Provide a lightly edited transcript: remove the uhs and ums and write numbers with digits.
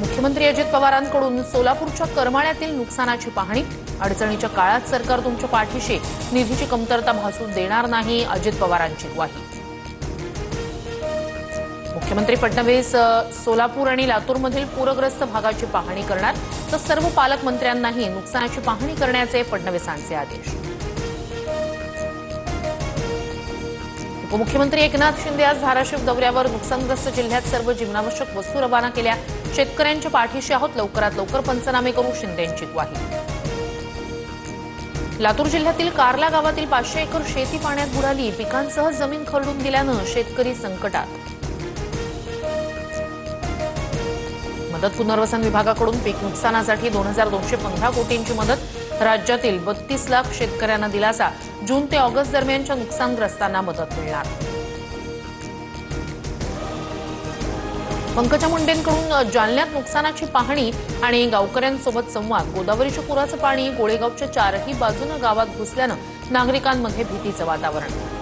मुख्यमंत्री अजित पवारांकडून सोलापूरच्या करमाळ्यातील नुकसानाची पाहणी। अडचणीच्या काळात सरकार तुमच्या पाठीशी, निधीची कमतरता भासू देणार नाही, अजित पवारांची ग्वाही। मुख्यमंत्री फडणवीस सोलापूर आणि लातूरमधील पूरग्रस्त भागाची पाहणी करणार, तर सर्व पालकमंत्र्यांनाही नुकसानाची पाहणी करण्याचे फडणवीसांचे आदेश। उपमुख्यमंत्री एकनाथ शिंदे आज धाराशिव दौऱ्यावर। नुकसानग्रस्त जिल्ह्यात सर्व जीवनावश्यक वस्तू रवाना केल्या। शेतकऱ्यांच्या पाठीशी आहोत, लवकरात लवकर पंचनामे करू, शिंदेंची ग्वाही। लातूर जिल्ह्यातील कार्ला गावातील 500 एकर शेती पाण्यात बुडाली। पिकांसह जमीन खरडून गेल्यानं शेतकरी संकटात। मदत पुनर्वसन विभागाकडून पीक नुकसानासाठी 2215 कोटींची मदत। राज्यातील 32 लाख शेतकऱ्यांना दिलासा। जून ते ऑगस्ट दरम्यानच्या नुकसानग्रस्तांना मदत मिळणार। पंकजा मुंडेंकडून जालन्यात नुकसानाची पाहणी आणि गावकऱ्यांसोबत संवाद। गोदावरीच्या पुराचं पाणी गोळेगावच्या चारही बाजूनं गावात घुसल्यानं नागरिकांमध्ये भीतीचं वातावरण।